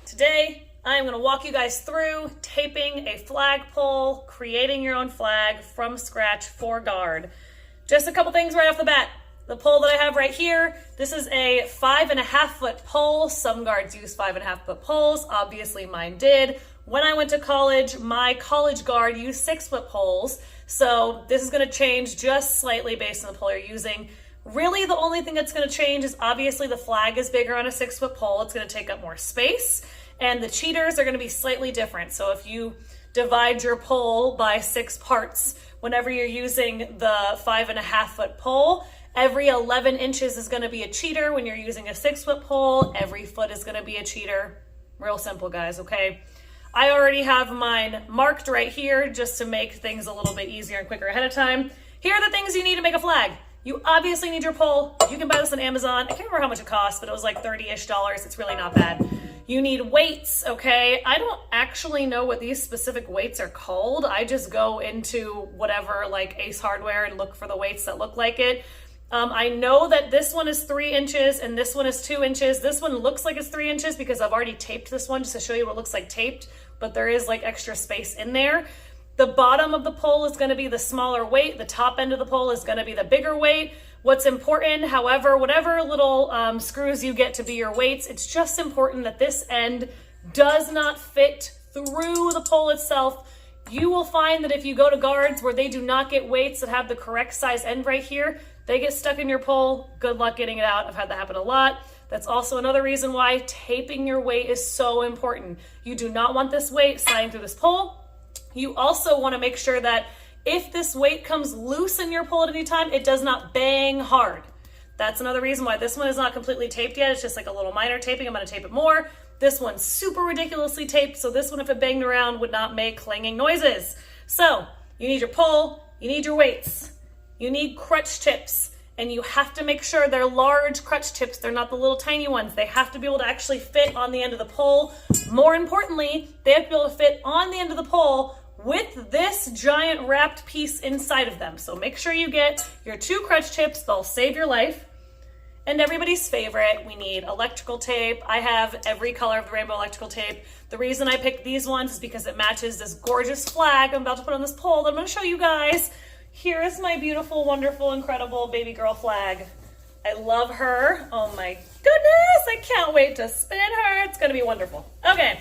Today, I am going to walk you guys through taping a flagpole, creating your own flag from scratch for guard. Just a couple things right off the bat. The pole that I have right here, this is a 5.5 foot pole. Some guards use 5.5 foot poles. Obviously mine did. When I went to college, my college guard used 6 foot poles. So this is going to change just slightly based on the pole you're using. Really, the only thing that's going to change is obviously the flag is bigger on a 6 foot pole. It's going to take up more space, and the cheaters are going to be slightly different. So if you divide your pole by 6 parts, whenever you're using the 5.5 foot pole, every 11 inches is going to be a cheater. When you're using a 6 foot pole, every foot is going to be a cheater. Real simple, guys, okay? I already have mine marked right here just to make things a little bit easier and quicker ahead of time. Here are the things you need to make a flag. You obviously need your pole. You can buy this on Amazon. I can't remember how much it costs, but it was like $30-ish. It's really not bad. You need weights, okay? I don't actually know what these specific weights are called. I just go into whatever, like Ace Hardware, and look for the weights that look like it. I know that this one is 3 inches and this one is 2 inches. This one looks like it's 3 inches because I've already taped this one just to show you what it looks like taped, but there is like extra space in there. The bottom of the pole is going to be the smaller weight. The top end of the pole is going to be the bigger weight. What's important, however, whatever little screws you get to be your weights, it's just important that this end does not fit through the pole itself. You will find that if you go to guards where they do not get weights that have the correct size end right here, they get stuck in your pole. Good luck getting it out. I've had that happen a lot. That's also another reason why taping your weight is so important. You do not want this weight sliding through this pole. You also want to make sure that if this weight comes loose in your pole at any time, it does not bang hard. That's another reason why this one is not completely taped yet. It's just like a little minor taping. I'm going to tape it more. This one's super ridiculously taped, so this one, if it banged around, would not make clanging noises. So you need your pole, you need your weights, you need crutch tips, and you have to make sure they're large crutch tips. They're not the little tiny ones. They have to be able to actually fit on the end of the pole. More importantly, they have to be able to fit on the end of the pole with this giant wrapped piece inside of them. So make sure you get your 2 crutch tips. They'll save your life. And everybody's favorite, we need electrical tape. I have every color of the rainbow electrical tape. The reason I picked these ones is because it matches this gorgeous flag I'm about to put on this pole that I'm going to show you guys. Here is my beautiful, wonderful, incredible baby girl flag. I love her. Oh my goodness, I can't wait to spin her. It's going to be wonderful. Okay.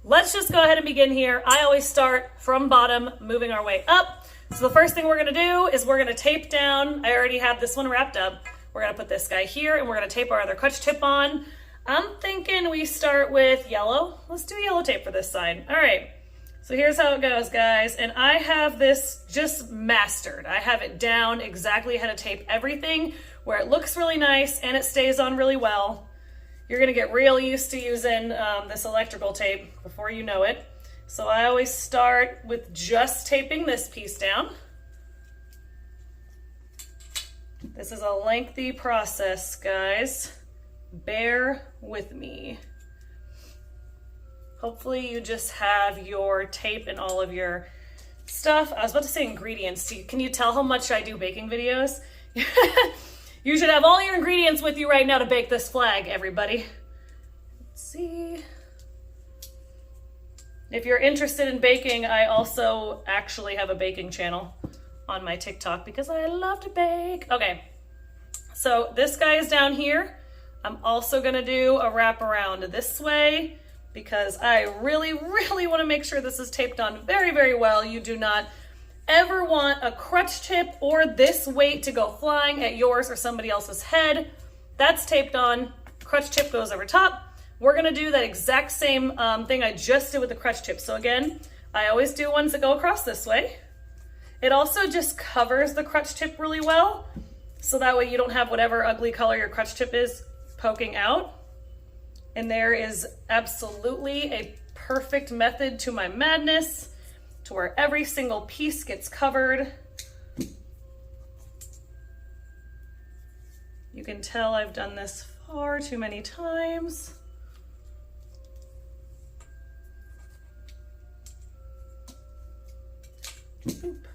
Let's just go ahead and begin here. I always start from bottom, moving our way up. So the first thing we're gonna do is we're gonna tape down. I already have this one wrapped up. We're gonna put this guy here and we're gonna tape our other crutch tip on. I'm thinking we start with yellow. Let's do yellow tape for this side. All right, so here's how it goes, guys. And I have this just mastered. I have it down exactly how to tape everything where it looks really nice and it stays on really well. You're gonna get real used to using this electrical tape before you know it. So I always start with just taping this piece down. This is a lengthy process, guys. Bear with me. Hopefully you just have your tape and all of your stuff. I was about to say ingredients. Can you tell how much I do baking videos? You should have all your ingredients with you right now to bake this flag, everybody. Let's see. If you're interested in baking, I also actually have a baking channel on my TikTok because I love to bake. Okay, so this guy is down here. I'm also gonna do a wrap around this way because I really, really wanna make sure this is taped on very, very well. You do not ever want a crutch tip or this weight to go flying at yours or somebody else's head. That's taped on. Crutch tip goes over top. We're gonna do that exact same thing I just did with the crutch tip. So again, I always do ones that go across this way. It also just covers the crutch tip really well, so that way you don't have whatever ugly color your crutch tip is poking out. And there is absolutely a perfect method to my madness, to where every single piece gets covered. You can tell I've done this far too many times. Oop.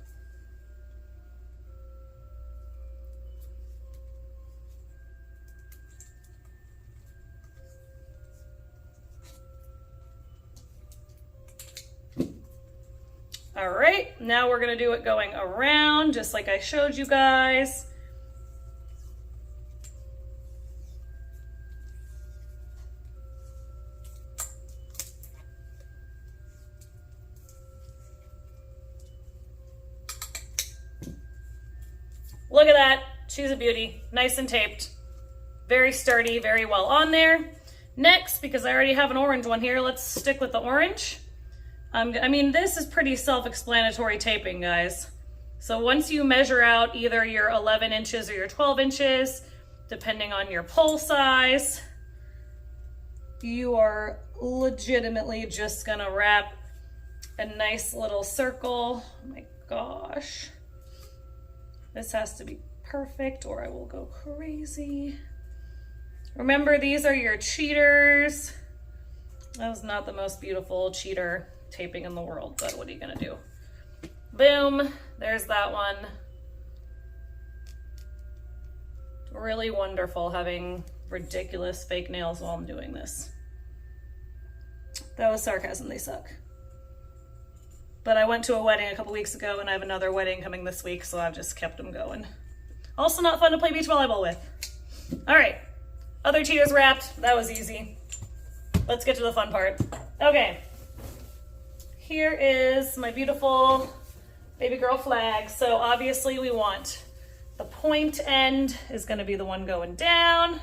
All right, now we're gonna do it going around, just like I showed you guys. Look at that, she's a beauty, nice and taped. Very sturdy, very well on there. Next, because I already have an orange one here, let's stick with the orange. I mean, this is pretty self-explanatory taping, guys. So once you measure out either your 11 inches or your 12 inches, depending on your pole size, you are legitimately just gonna wrap a nice little circle. Oh my gosh. This has to be perfect or I will go crazy. Remember, these are your cheaters. That was not the most beautiful cheater taping in the world, but what are you gonna do? Boom, there's that one. Really wonderful having ridiculous fake nails while I'm doing this. That was sarcasm, they suck. But I went to a wedding a couple weeks ago and I have another wedding coming this week, so I've just kept them going. Also not fun to play beach volleyball with. All right, other cheaters wrapped, that was easy. Let's get to the fun part. Okay, here is my beautiful baby girl flag. So obviously we want the point end is gonna be the one going down.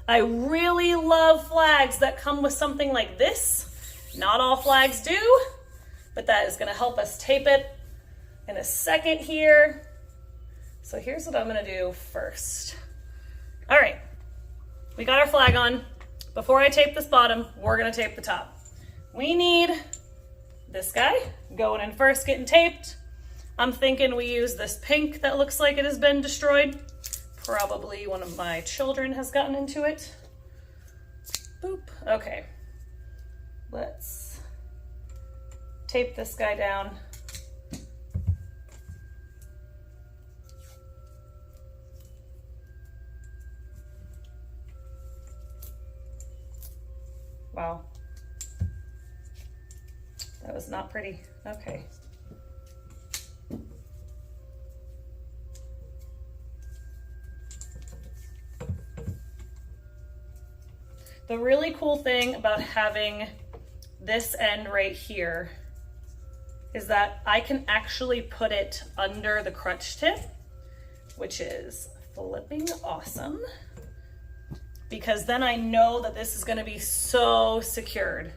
I really love flags that come with something like this. Not all flags do, but that is gonna help us tape it in a second here. So here's what I'm gonna do first. All right, we got our flag on. Before I tape this bottom, we're gonna tape the top. We need this guy going in first, getting taped. I'm thinking we use this pink that looks like it has been destroyed. Probably one of my children has gotten into it. Boop, okay. Let's tape this guy down. Wow. That was not pretty. Okay. The really cool thing about having this end right here is that I can actually put it under the crutch tip, which is flipping awesome, because then I know that this is gonna be so secured.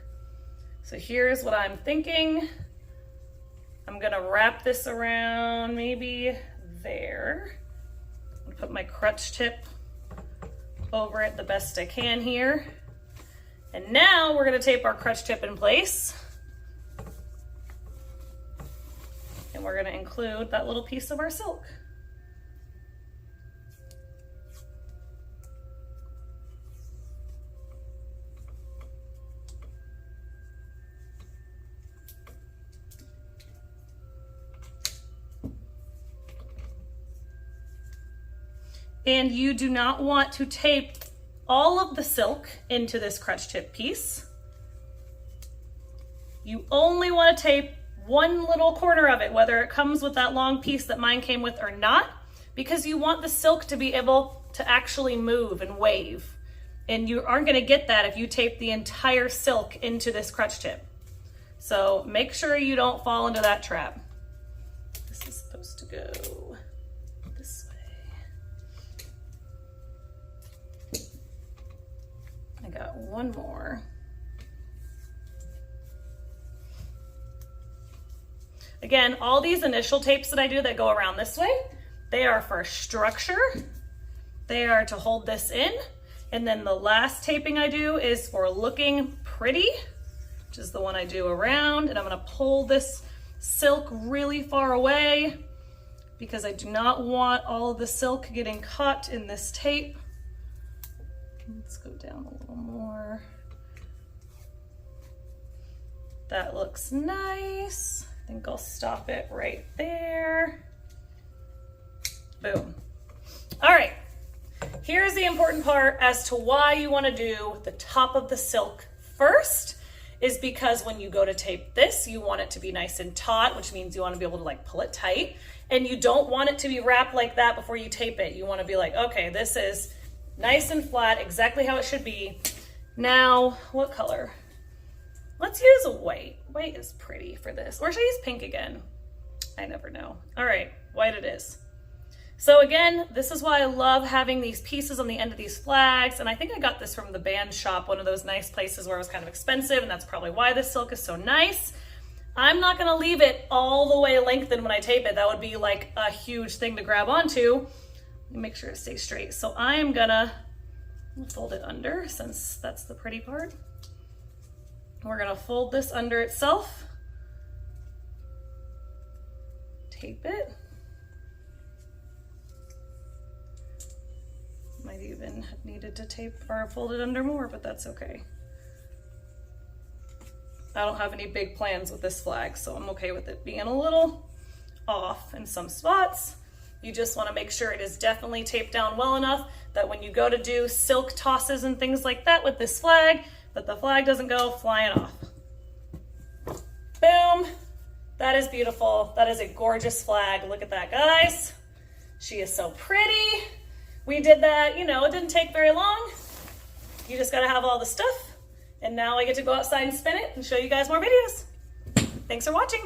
So here's what I'm thinking. I'm gonna wrap this around maybe there. I'm gonna put my crutch tip over it the best I can here. And now we're gonna tape our crutch tip in place. And we're gonna include that little piece of our silk. And you do not want to tape all of the silk into this crutch tip piece. You only want to tape one little corner of it, whether it comes with that long piece that mine came with or not, because you want the silk to be able to actually move and wave. And you aren't going to get that if you tape the entire silk into this crutch tip. So make sure you don't fall into that trap. This is supposed to go this way. I got one more. Again, all these initial tapes that I do that go around this way, they are for structure. They are to hold this in. And then the last taping I do is for looking pretty, which is the one I do around. And I'm gonna pull this silk really far away because I do not want all of the silk getting caught in this tape. Let's go down a little more. That looks nice. I think I'll stop it right there. Boom. All right, here's the important part as to why you want to do the top of the silk first, is because when you go to tape this, you want it to be nice and taut, which means you want to be able to like pull it tight. And you don't want it to be wrapped like that before you tape it. You want to be like, okay, this is nice and flat, exactly how it should be. Now, what color? Let's use a white. White is pretty for this. Or should I use pink again? I never know. All right, white it is. So again, this is why I love having these pieces on the end of these flags. And I think I got this from the band shop, one of those nice places where it was kind of expensive, and that's probably why this silk is so nice. I'm not gonna leave it all the way lengthened when I tape it. That would be like a huge thing to grab onto. Make sure it stays straight. So I am gonna fold it under, since that's the pretty part. We're gonna fold this under itself, tape it. Might even have needed to tape or fold it under more, but that's okay. I don't have any big plans with this flag, so I'm okay with it being a little off in some spots. You just want to make sure it is definitely taped down well enough that when you go to do silk tosses and things like that with this flag, that the flag doesn't go flying off. Boom. That is beautiful. That is a gorgeous flag. Look at that, guys. She is so pretty. We did that, you know, it didn't take very long. You just got to have all the stuff. And now I get to go outside and spin it and show you guys more videos. Thanks for watching.